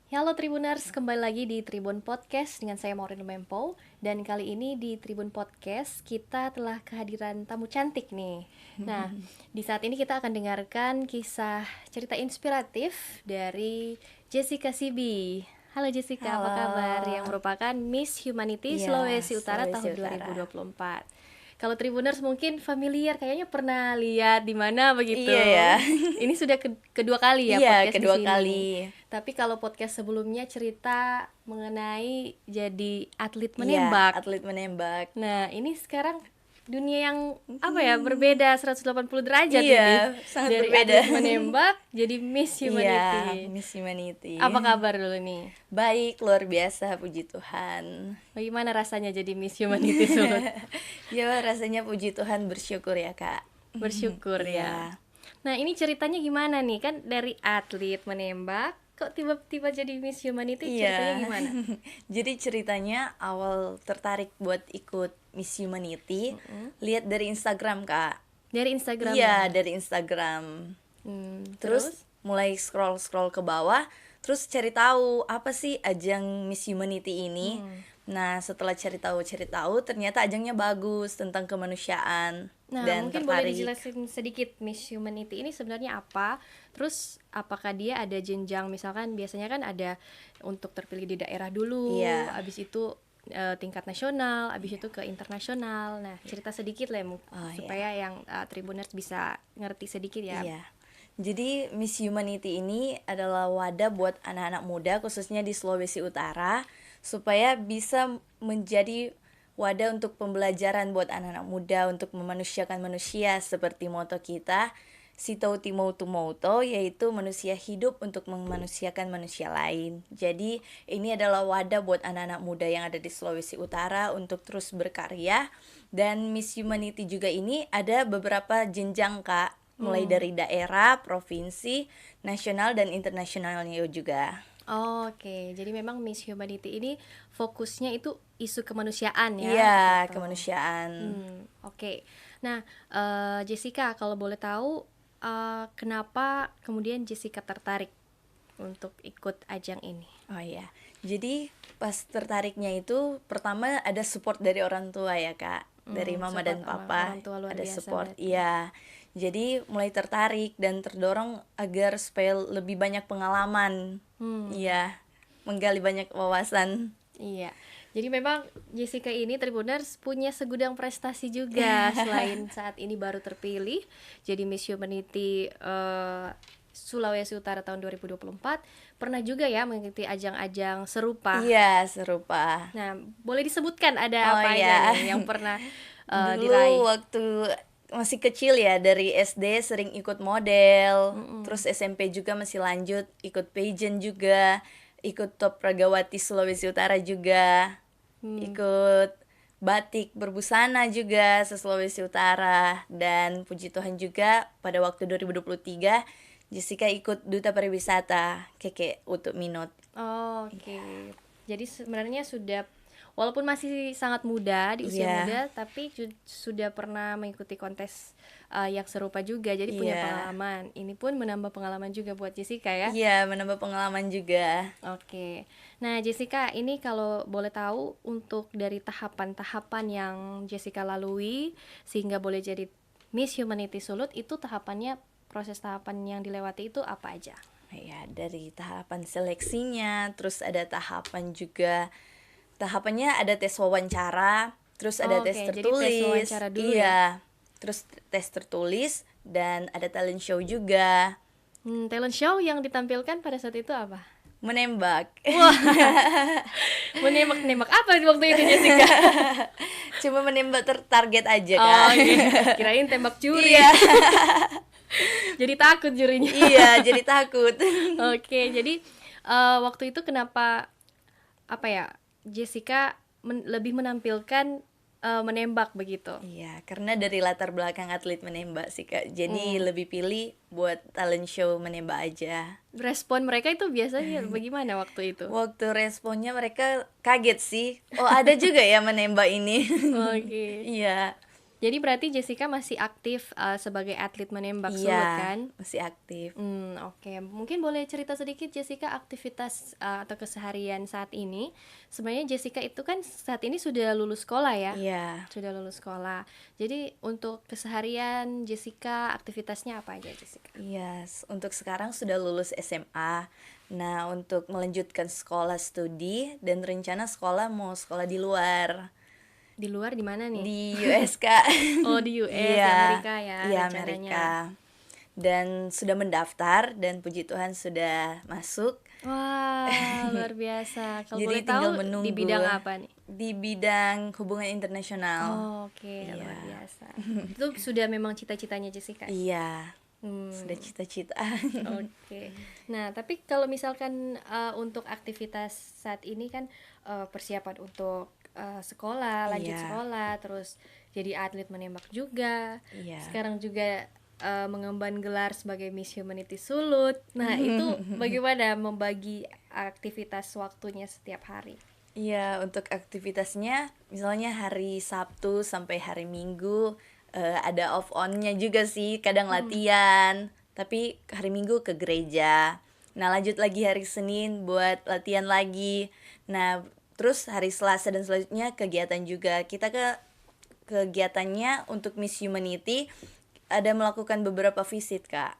Halo Tribuners, kembali lagi di Tribun Podcast dengan saya Maureen Lumempo. Dan kali ini di Tribun Podcast kita telah kehadiran tamu cantik nih. Nah, di saat ini kita akan dengarkan kisah cerita inspiratif dari Jessica Sibi. Halo Jessica, apa kabar? Yang Halo. merupakan Miss Humanity Iya, Sulawesi Utara Sulawesi tahun Utara. 2024. Kalau Tribuners mungkin familiar, kayaknya pernah lihat di mana begitu. Iya ya. Ini sudah kedua kali ya Iya, podcast di kedua sini. kali. Tapi kalau podcast sebelumnya cerita mengenai jadi atlet Iya, menembak. atlet menembak. Nah, ini sekarang dunia yang berbeda 180 derajat ini. Iya, sangat Dari berbeda. atlet menembak jadi Miss Iya, Humanity. Miss Humanity. Apa kabar dulu nih? Baik, luar biasa, puji Tuhan. Bagaimana rasanya jadi Miss Humanity Sulut? Ya, rasanya puji Tuhan, bersyukur ya, Kak. Bersyukur Iya. ya. Nah, ini ceritanya gimana nih? Kan dari atlet menembak kok tiba-tiba jadi Miss Humanity, ceritanya Iya. gimana? Jadi ceritanya awal tertarik buat ikut Miss Humanity, lihat dari Instagram, Kak. Dari Instagram Iya, ya? dari Instagram. Terus? Terus mulai scroll ke bawah, terus cari tahu apa sih ajang Miss Humanity ini. Nah, setelah cari tahu ternyata ajangnya bagus tentang kemanusiaan Nah, dan mungkin boleh tertarik. dijelasin sedikit Miss Humanity ini sebenarnya apa? Terus apakah dia ada jenjang, misalkan biasanya kan ada untuk terpilih di daerah dulu, Iya. habis itu tingkat nasional, habis itu ke internasional. Nah, cerita sedikit lah Oh, supaya yang Tribuners bisa ngerti sedikit ya. Iya. Jadi Miss Humanity ini adalah wadah buat anak-anak muda khususnya di Sulawesi Utara supaya bisa menjadi wadah untuk pembelajaran buat anak-anak muda untuk memanusiakan manusia seperti moto kita Sito Timoutu Mouto, yaitu manusia hidup untuk memanusiakan manusia lain. Jadi ini adalah wadah buat anak-anak muda yang ada di Sulawesi Utara untuk terus berkarya. Dan Miss Humanity juga ini ada beberapa jenjang, Kak, mulai dari daerah, provinsi, nasional, dan internasionalnya juga. Oke, jadi memang Miss Humanity ini fokusnya itu isu kemanusiaan ya, Iya, gitu. kemanusiaan. Oke. Nah, Jessica, kalau boleh tahu kenapa kemudian Jessica tertarik untuk ikut ajang ini? Oh iya, jadi pas tertariknya itu pertama ada support dari orang tua ya, Kak, dari mama dan Support papa, orang tua luar ada biasa support. berarti. Iya, jadi mulai tertarik dan terdorong agar supaya lebih banyak pengalaman. Iya, menggali banyak wawasan. Iya. Jadi memang Jessica ini Tribuners punya segudang prestasi juga selain saat ini baru terpilih jadi Miss Humanity Sulawesi Utara tahun 2024, pernah juga ya mengikuti ajang-ajang serupa. Iya, serupa. Nah, boleh disebutkan ada Oh apa iya. aja nih yang pernah Dulu diraih? waktu masih kecil ya, dari SD sering ikut model, terus SMP juga masih lanjut ikut pageant juga, ikut top Pragawati Sulawesi Utara juga, ikut batik berbusana juga se-Sulawesi Utara, dan puji Tuhan juga pada waktu 2023 Jessica ikut Duta Pariwisata Keke untuk Minot. Oke. Jadi sebenarnya sudah, walaupun masih sangat muda di usia Iya. muda, tapi sudah pernah mengikuti kontes yang serupa juga. Jadi punya Iya. pengalaman. Ini pun menambah pengalaman juga buat Jessica ya. Iya, menambah pengalaman juga. Oke. Nah, Jessica, ini kalau boleh tahu untuk dari tahapan-tahapan yang Jessica lalui sehingga boleh jadi Miss Humanity Sulut, itu tahapannya, proses tahapan yang dilewati itu apa aja? Ya, dari tahapan seleksinya, terus ada tahapan juga, tahapannya ada tes wawancara, terus ada tes Oke, jadi tes tertulis. wawancara dulu Iya, terus tes tertulis dan ada talent show juga. Talent show yang ditampilkan pada saat itu apa? Menembak. Menembak-nembak apa waktu itu Jessica? Cuma menembak target aja, Oh, Kak. iya. Kirain tembak curi. Iya. Jadi takut jurinya. Iya, jadi takut. Oke, jadi waktu itu kenapa apa ya? Jessica lebih menampilkan menembak begitu. Iya, karena dari latar belakang atlet menembak sih, Kak. Jadi lebih pilih buat talent show menembak aja. Respon mereka itu biasanya bagaimana waktu itu? Waktu responnya mereka kaget sih. Oh, ada juga ya menembak ini. Oke. Iya. Jadi berarti Jessica masih aktif sebagai atlet menembak sulut Iya, kan? masih aktif. Oke. Mungkin boleh cerita sedikit Jessica aktivitas atau keseharian saat ini. Sebenarnya Jessica itu kan saat ini sudah lulus sekolah ya? Iya. Sudah lulus sekolah. Jadi untuk keseharian Jessica aktivitasnya apa aja Jessica? Iya, untuk sekarang sudah lulus SMA. Nah, untuk melanjutkan sekolah studi dan rencana sekolah mau sekolah di luar. Di luar di mana nih? Di US, Kak. Oh di US, di Iya, Amerika ya iya rencananya. Amerika. Dan sudah mendaftar dan puji Tuhan sudah masuk. Wah, luar biasa. Kalau Jadi boleh tinggal tahu di menunggu bidang apa nih? di bidang hubungan internasional. Oh, oke, Iya. luar biasa. Itu sudah memang cita-citanya Jessica. Iya, Hmm, sudah cita-cita. oke. Nah, tapi kalau misalkan untuk aktivitas saat ini kan persiapan untuk sekolah, lanjut Iya. sekolah, terus jadi atlet menembak juga. Iya. Sekarang juga mengemban gelar sebagai Miss Humanity Sulut. Nah, itu bagaimana membagi aktivitas waktunya setiap hari? Iya, untuk aktivitasnya misalnya hari Sabtu sampai hari Minggu ada off on-nya juga sih, kadang latihan, tapi hari Minggu ke gereja. Nah, lanjut lagi hari Senin buat latihan lagi. Nah, terus hari Selasa dan selanjutnya kegiatan juga. Kita kegiatannya untuk Miss Humanity ada melakukan beberapa visit, Kak.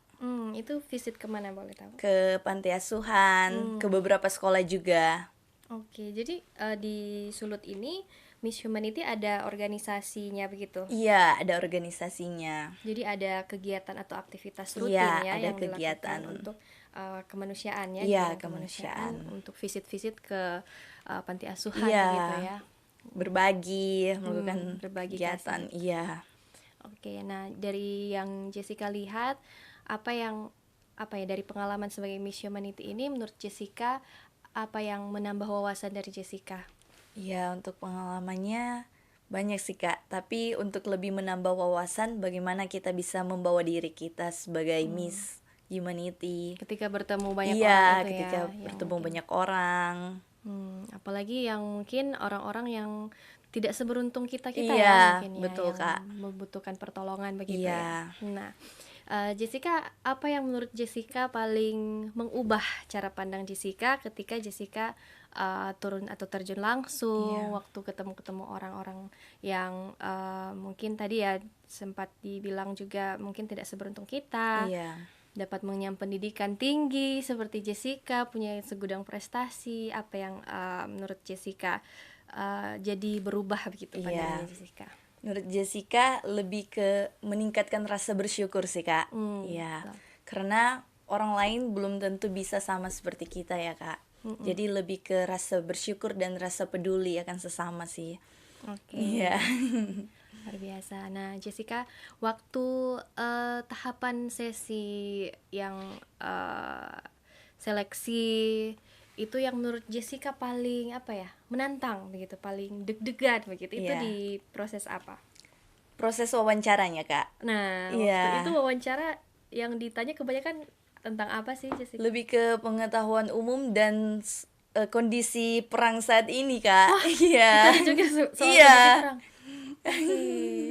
Itu visit kemana boleh tahu? Ke panti asuhan, ke beberapa sekolah juga. Oke, jadi di Sulut ini Miss Humanity ada organisasinya begitu. Iya, ada organisasinya. Jadi ada kegiatan atau aktivitas rutin Iya, ya ada yang kegiatan. dilakukan untuk kemanusiaan ya, Iya, bidang kemanusiaan. untuk visit-visit ke panti asuhan Iya. gitu ya. Berbagi, melakukan berbagi kegiatan. Iya. Oke, nah dari yang Jessica lihat apa ya dari pengalaman sebagai Miss Humanity ini menurut Jessica apa yang menambah wawasan dari Jessica? Iya, untuk pengalamannya banyak sih, Kak. Tapi untuk lebih menambah wawasan bagaimana kita bisa membawa diri kita sebagai Miss Humanity. Ketika bertemu banyak Iya, orang itu ketika ya, yang bertemu mungkin- banyak orang. apalagi yang mungkin orang-orang yang tidak seberuntung kita Iya, ya mungkin ya, betul, yang Kak. membutuhkan pertolongan begitu Iya. ya. Nah, Jessica, apa yang menurut Jessica paling mengubah cara pandang Jessica ketika Jessica turun atau terjun langsung Iya. waktu ketemu orang-orang yang mungkin tadi ya sempat dibilang juga mungkin tidak seberuntung kita, Iya. dapat mengenyam pendidikan tinggi seperti Jessica, punya segudang prestasi. Apa yang menurut Jessica jadi berubah begitu pandangannya Iya. Jessica? Menurut Jessica lebih ke meningkatkan rasa bersyukur sih, Kak. Iya. betul. Karena orang lain belum tentu bisa sama seperti kita ya, Kak. Jadi lebih ke rasa bersyukur dan rasa peduli akan sesama sih. Oke. Iya. Luar biasa. Nah, Jessica, waktu tahapan sesi yang seleksi itu yang menurut Jessica paling apa ya, menantang begitu, paling deg-degan begitu, itu Iya. di proses apa? Proses wawancaranya, Kak. Nah, Iya. waktu itu wawancara yang ditanya kebanyakan tentang apa sih Jessica? Lebih ke pengetahuan umum dan kondisi perang saat ini, Kak. Iya. Ditanya juga soal Iya. kondisi perang. Oke.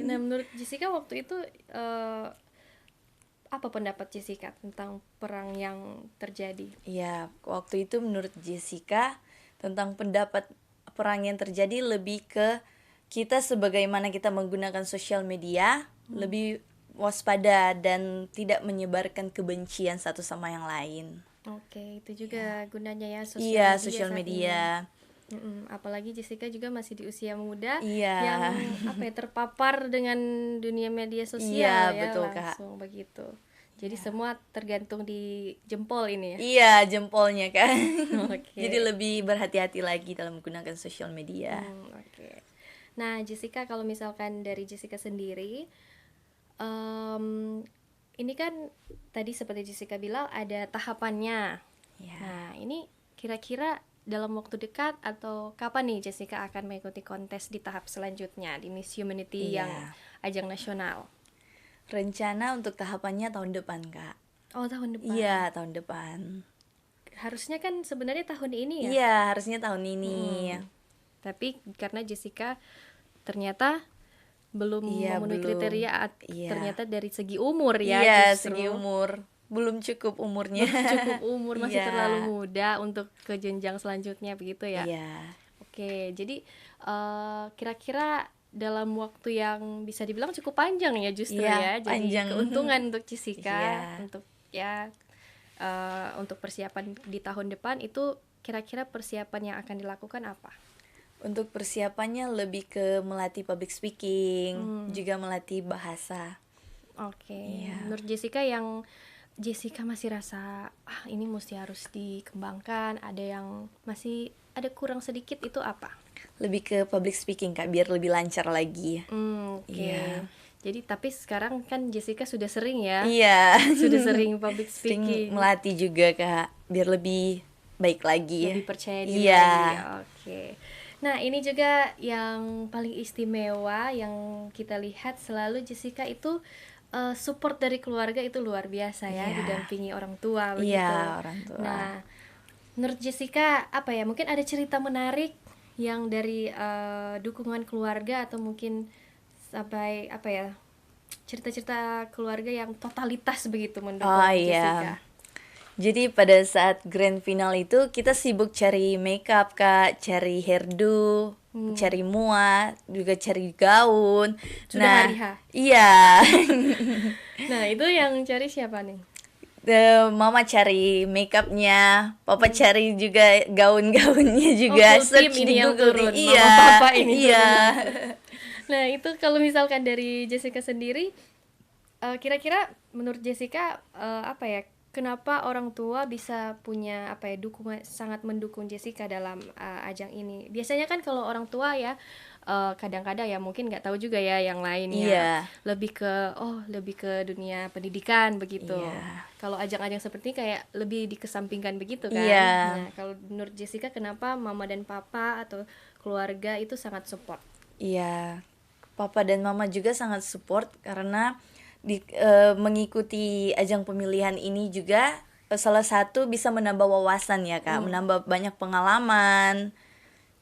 Nah, menurut Jessica waktu itu apa pendapat Jessica tentang perang yang terjadi? Iya, waktu itu menurut Jessica tentang pendapat perang yang terjadi lebih ke kita sebagaimana kita menggunakan sosial media, lebih waspada dan tidak menyebarkan kebencian satu sama yang lain. Oke, itu juga gunanya ya sosial Iya, media sosial saat media. apalagi Jessica juga masih di usia muda Iya. yang apa ya, terpapar dengan dunia media Iya, sosial ya, betul, Kak. langsung begitu. Jadi semua tergantung di jempol ini ya. Iya, jempolnya kan. Oke. Jadi lebih berhati-hati lagi dalam menggunakan sosial media. Oke. Nah, Jessica, kalau misalkan dari Jessica sendiri, ini kan tadi seperti Jessica bilang ada tahapannya. Iya. Nah, ini kira-kira dalam waktu dekat atau kapan nih Jessica akan mengikuti kontes di tahap selanjutnya di Miss Humanity Iya. yang ajang nasional? Rencana untuk tahapannya tahun depan, Kak. Oh, tahun depan. Iya, tahun depan. Harusnya kan sebenarnya tahun ini ya. Iya, harusnya tahun ini. Tapi karena Jessica ternyata belum Iya, memenuhi belum. kriteria Iya. ternyata dari segi umur ya Iya, justru. segi umur belum cukup umurnya. Belum cukup umur, masih Iya. terlalu muda untuk ke jenjang selanjutnya begitu ya. Iya. Oke, jadi kira-kira dalam waktu yang bisa dibilang cukup panjang ya justru Iya, ya. Jadi panjang. keuntungan untuk Jessica Iya. untuk ya untuk persiapan di tahun depan itu kira-kira persiapan yang akan dilakukan apa? Untuk persiapannya lebih ke melatih public speaking, juga melatih bahasa. Oke, Iya. menurut Jessica yang Jessica masih rasa ini mesti harus dikembangkan, ada yang masih ada kurang sedikit itu apa? Lebih ke public speaking, Kak, biar lebih lancar lagi. Oke. Iya. Jadi tapi sekarang kan Jessica sudah sering ya, Iya. sudah sering public Sering speaking, melatih juga, Kak, biar lebih baik lagi. lebih percaya diri Iya. lagi. Oke. Nah, ini juga yang paling istimewa yang kita lihat selalu Jessica itu support dari keluarga itu luar biasa ya, Iya. didampingi orang tua Iya, begitu. orang tua. Nah, menurut Jessica apa ya? Mungkin ada cerita menarik yang dari dukungan keluarga atau mungkin sampai apa ya? Cerita-cerita keluarga yang totalitas begitu mendukung Oh Jessica. iya. Jadi pada saat grand final itu kita sibuk cari makeup, Kak, cari hairdo, cari muat, juga cari gaun. Sudah hari H. Iya. Nah, itu yang cari siapa nih? Mama cari makeupnya, Papa cari juga gaun-gaunnya juga, full search team ini di yang Google. turun. Iya. Mama, Papa ini Iya. turun. Nah, itu kalau misalkan dari Jessica sendiri, kira-kira menurut Jessica apa ya? Kenapa orang tua bisa punya apa ya dukungan sangat mendukung Jessica dalam ajang ini? Biasanya kan kalau orang tua ya kadang-kadang ya mungkin nggak tahu juga ya yang lainnya Iya. lebih ke dunia pendidikan begitu. Iya. Kalau ajang-ajang seperti ini kayak lebih dikesampingkan begitu kan. Iya. Nah, kalau menurut Jessica kenapa mama dan papa atau keluarga itu sangat support? Iya, Papa dan Mama juga sangat support karena mengikuti ajang pemilihan ini juga salah satu bisa menambah wawasan ya, Kak, menambah banyak pengalaman.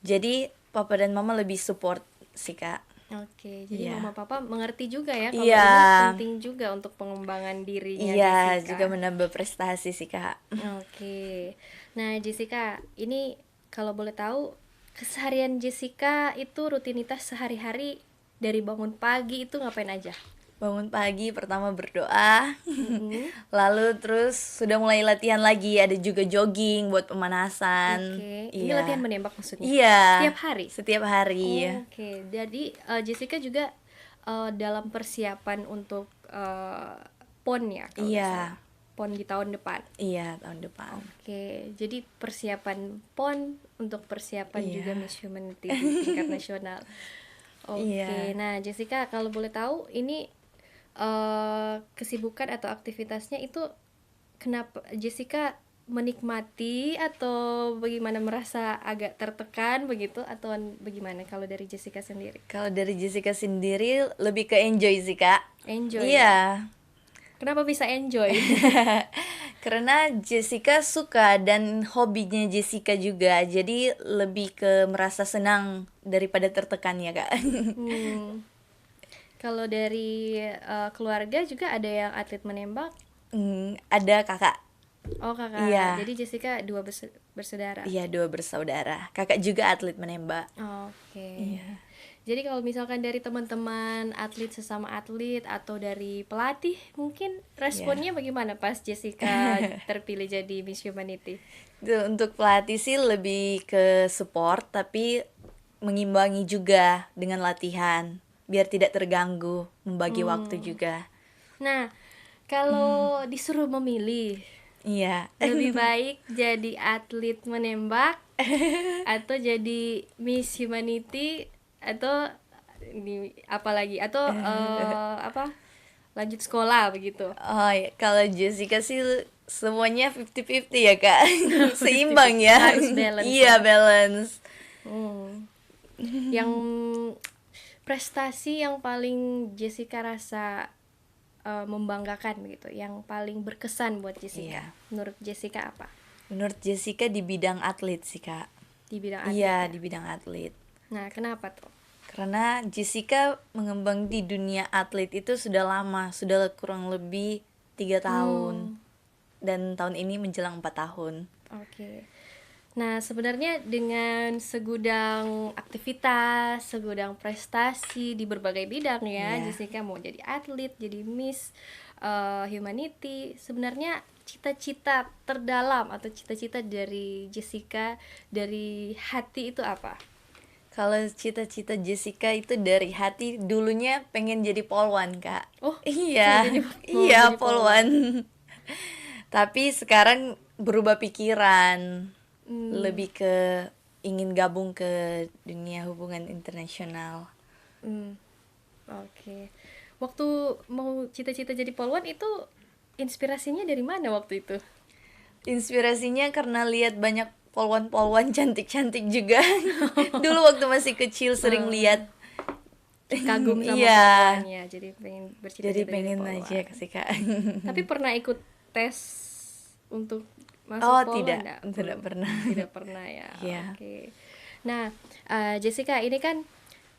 Jadi Papa dan Mama lebih support sih, Kak. Oke, jadi Iya. mama papa mengerti juga ya kalau Iya. ini penting juga untuk pengembangan dirinya Iya, Jessica. juga menambah prestasi sih, Kak. Oke. Nah, Jessica, ini kalau boleh tahu keseharian Jessica itu rutinitas sehari-hari dari bangun pagi itu ngapain aja? Bangun pagi pertama berdoa, lalu terus sudah mulai latihan lagi, ada juga jogging buat pemanasan. Oke, ini Iya. latihan menembak maksudnya? Iya. Setiap hari? Setiap hari. Oke, jadi Jessica juga dalam persiapan untuk PON ya kalau nggak Iya. salah. PON di tahun depan. Iya, tahun depan. Oke, jadi persiapan PON untuk persiapan Iya. juga Miss Humanity di tingkat nasional. Oke, Iya. nah Jessica kalau boleh tahu ini kesibukan atau aktivitasnya itu kenapa Jessica menikmati atau bagaimana, merasa agak tertekan begitu atau bagaimana kalau dari Jessica sendiri? Kalau dari Jessica sendiri lebih ke enjoy sih, Kak. Enjoy. Iya. Kenapa bisa enjoy? Karena Jessica suka dan hobinya Jessica juga. Jadi lebih ke merasa senang daripada tertekan ya, Kak. Kalau dari keluarga juga ada yang atlet menembak? Ada kakak. Oh, kakak. Iya. Jadi Jessica dua bersaudara. Iya, 2 bersaudara. Kakak juga atlet menembak. Oke. Iya. Jadi kalau misalkan dari teman-teman atlet, sesama atlet atau dari pelatih, mungkin responnya bagaimana pas Jessica terpilih jadi Miss Humanity? Untuk pelatih sih lebih ke support, tapi mengimbangi juga dengan latihan biar tidak terganggu, membagi waktu juga. Nah, kalau disuruh memilih, Iya. lebih baik jadi atlet menembak atau jadi Miss Humanity atau apa lagi atau lanjut sekolah begitu? Oh ya, kalau Jessica sih semuanya 50-50 ya, Kak. Seimbang ya. Harus balance. Iya, balance. Yang prestasi yang paling Jessica rasa membanggakan begitu, yang paling berkesan buat Jessica. Iya. Menurut Jessica apa? Menurut Jessica di bidang atlet sih, Kak. Di bidang atlet. Iya, di bidang atlet. Nah, kenapa tuh? Karena Jessica mengembang di dunia atlet itu sudah lama, sudah kurang lebih 3 tahun. Dan tahun ini menjelang 4 tahun. Oke. Nah, sebenarnya dengan segudang aktivitas, segudang prestasi di berbagai bidang ya, Iya. Jessica mau jadi atlet, jadi Miss Humanity. Sebenarnya cita-cita terdalam atau cita-cita dari Jessica dari hati itu apa? Kalau cita-cita Jessica itu dari hati, dulunya pengen jadi polwan, Kak. Oh, Iya, mau iya jadi polwan. Tapi sekarang berubah pikiran, lebih ke ingin gabung ke dunia hubungan internasional. Hmm, oke. Waktu mau cita-cita jadi polwan itu inspirasinya dari mana waktu itu? Inspirasinya karena lihat banyak polwan-polwan cantik-cantik juga. Dulu waktu masih kecil sering lihat. Kagum sama Iya, polwannya, jadi pengen jadi bercita-cita jadi pengen polwan. aja sih, Kak. Tapi pernah ikut tes untuk Oh, masuk polwan tidak Belum. pernah. Tidak pernah ya. Iya. Oke. Nah, Jessica, ini kan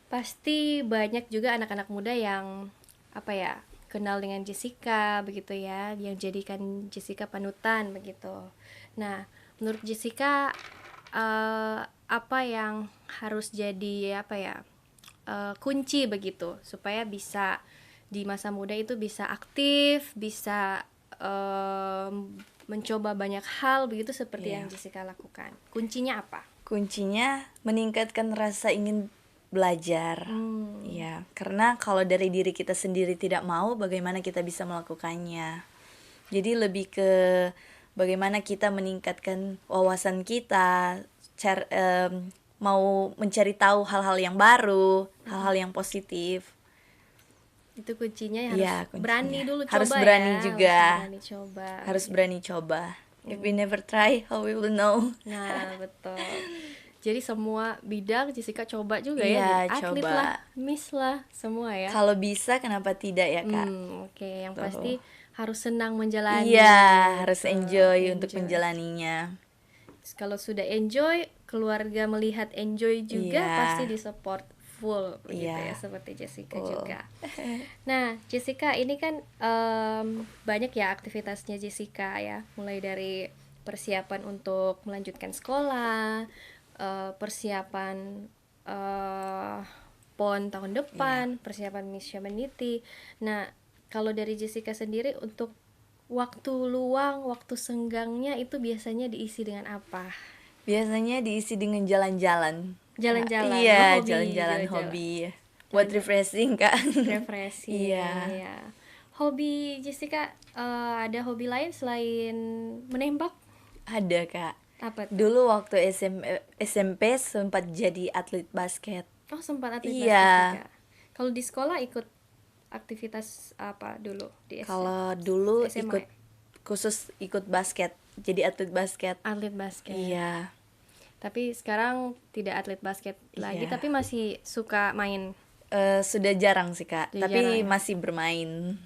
pasti banyak juga anak-anak muda yang apa ya, kenal dengan Jessica begitu ya, yang jadikan Jessica panutan begitu. Nah, menurut Jessica apa yang harus jadi apa ya, kunci begitu supaya bisa di masa muda itu bisa aktif, bisa mencoba banyak hal begitu seperti Iya. yang Jessica lakukan. Kuncinya apa? Kuncinya meningkatkan rasa ingin belajar. Ya, karena kalau dari diri kita sendiri tidak mau, bagaimana kita bisa melakukannya? Jadi lebih ke bagaimana kita meningkatkan wawasan kita, mau mencari tahu hal-hal yang baru, hal-hal yang positif. Itu kuncinya harus Iya, kuncinya. berani dulu Harus coba berani ya. juga. Harus berani coba. Harus berani coba. If we never try, how we will know? Nah, betul. Jadi semua bidang Jessica coba juga Iya, ya, jadi atlet coba. lah, Miss lah, semua ya. Kalau bisa, kenapa tidak ya, Kak? Oke, yang Tuh. pasti harus senang menjalani. Iya, harus Betul, enjoy untuk menjalaninya. Kalau sudah enjoy, keluarga melihat enjoy juga, Iya. pasti disupport full begitu Iya. ya, seperti Jessica Full. juga. Nah, Jessica ini kan banyak ya aktivitasnya Jessica ya, mulai dari persiapan untuk melanjutkan sekolah, persiapan PON tahun depan, persiapan Miss Humanity. Nah, kalau dari Jessica sendiri untuk waktu luang, waktu senggangnya itu biasanya diisi dengan apa? Biasanya diisi dengan jalan-jalan. Jalan-jalan, Iya, hobi, jalan-jalan hobi. Buat refreshing, Kak. refreshing. Iya. Ya. Hobi Jessica, ada hobi lain selain menembak? Ada, Kak. Apa tuh? Dulu waktu SMP sempat jadi atlet basket. Oh, sempat atlet Iya. basket juga. Kalau di sekolah ikut aktivitas apa dulu di Kalau dulu SMA? ikut khusus ikut basket, jadi atlet basket. Atlet basket. Iya. Tapi sekarang tidak atlet basket lagi, Iya. tapi masih suka main. Sudah jarang sih, Kak, Sudah tapi jarang ya? masih bermain.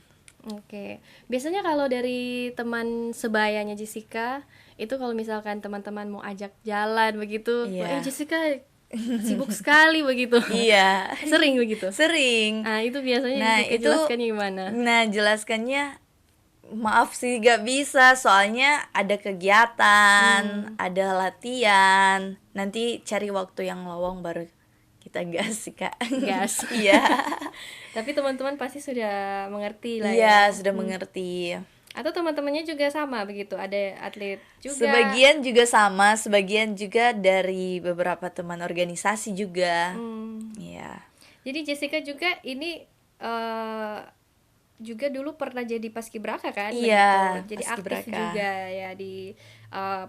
Oke. Biasanya kalau dari teman sebayanya Jessica, itu kalau misalkan teman-teman mau ajak jalan begitu, Iya. Jessica sibuk sekali begitu. Iya. Sering begitu. Sering. Nah, itu biasanya Nah, Jessica itu jelaskannya gimana? Nah, jelaskannya maaf sih gak bisa, soalnya ada kegiatan, ada latihan. Nanti cari waktu yang lowong baru kita gas sih, Kak. Gas. Iya. Tapi teman-teman pasti sudah mengerti lah Iya, ya. sudah mengerti. Atau teman-temannya juga sama begitu, ada atlet juga. Sebagian juga sama, sebagian juga dari beberapa teman organisasi juga. Iya. Jadi Jessica juga ini juga dulu pernah jadi paskibraka kan? Iya, begitu. Jadi paskibraka. aktif juga ya di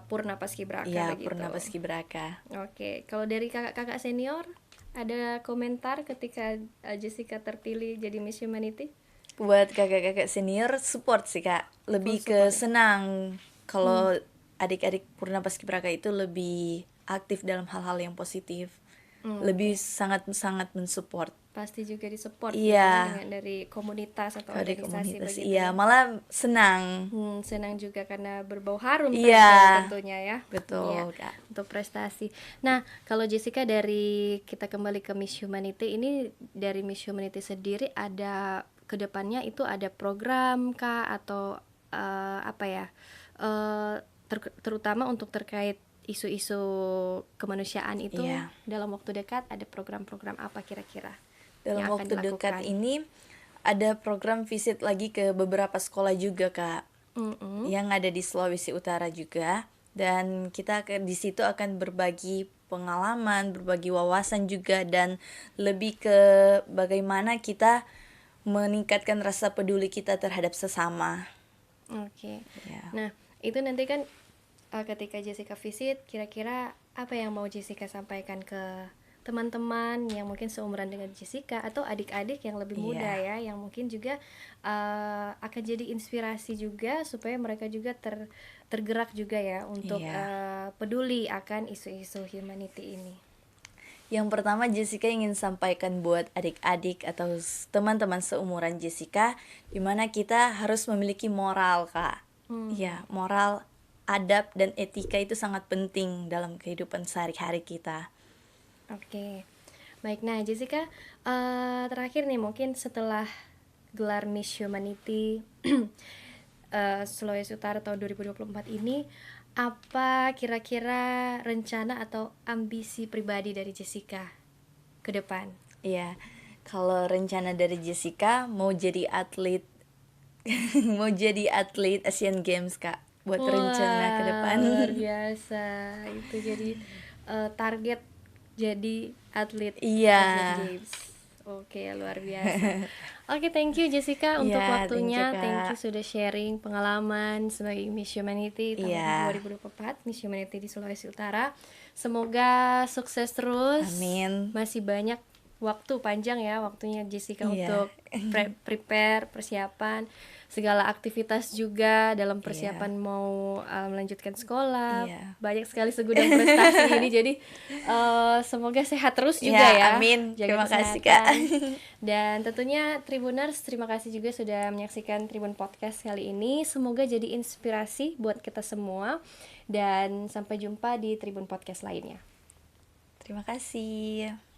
Purna Paskibraka Iya, begitu. pernah paskibraka. Oke, kalau dari kakak-kakak senior ada komentar ketika Jessica terpilih jadi Miss Humanity? Buat kakak-kakak senior support sih, Kak. Lebih ke senang kalau adik-adik Purna Paskibraka itu lebih aktif dalam hal-hal yang positif. Lebih sangat-sangat mensupport. pasti juga disupport Iya. dengan dari komunitas atau Kalau di organisasi komunitas, begitu iya, ya. malah senang. Senang juga karena berbau harum Iya, tentunya ya. Iya, betul, Kak. untuk prestasi. Nah, kalau Jessica, dari kita kembali ke Miss Humanity ini, dari Miss Humanity sendiri ada kedepannya itu ada program kah atau apa ya? Terutama untuk terkait isu-isu kemanusiaan itu Iya. dalam waktu dekat ada program-program apa kira-kira Dalam yang akan waktu dekat dilakukan? ini ada program visit lagi ke beberapa sekolah juga, Kak. Mm-mm. Yang ada di Sulawesi Utara juga, dan kita di situ akan berbagi pengalaman, berbagi wawasan juga, dan lebih ke bagaimana kita meningkatkan rasa peduli kita terhadap sesama. Oke. Ya. Nah, itu nanti kan ketika Jessica visit, kira-kira apa yang mau Jessica sampaikan ke teman-teman yang mungkin seumuran dengan Jessica atau adik-adik yang lebih muda ya, yang mungkin juga akan jadi inspirasi juga supaya mereka juga tergerak juga ya untuk peduli akan isu-isu humanity ini. Yang pertama, Jessica ingin sampaikan buat adik-adik atau teman-teman seumuran Jessica, dimana kita harus memiliki moral, Kak. Ya, moral, adab, dan etika itu sangat penting dalam kehidupan sehari-hari kita. Oke. Baik, nah Jessica, terakhir nih mungkin setelah gelar Miss Humanity Sulawesi Utara tahun 2024 ini, apa kira-kira rencana atau ambisi pribadi dari Jessica ke depan? Iya, kalau rencana dari Jessica mau jadi atlet mau jadi atlet Asian Games, Kak, buat rencana ke depan. Luar biasa. Itu jadi target jadi atlet Iya. Asian Games. Oke, luar biasa. Oke, thank you Jessica untuk Iya, waktunya. thank you, Thank you Kak. sudah sharing pengalaman sebagai Miss Humanity tahun Iya. 2024, Miss Humanity di Sulawesi Utara. Semoga sukses terus. Amin. Masih banyak waktu panjang ya waktunya Jessica Iya. untuk prepare, persiapan segala aktivitas juga dalam persiapan mau melanjutkan sekolah. Iya. Banyak sekali segudang prestasi ini, jadi semoga sehat terus juga Ya, ya. amin. Jaga Terima kasih, kesehatan. Kak. Dan tentunya Tribuners, terima kasih juga sudah menyaksikan Tribun Podcast kali ini. Semoga jadi inspirasi buat kita semua, dan sampai jumpa di Tribun Podcast lainnya. Terima kasih.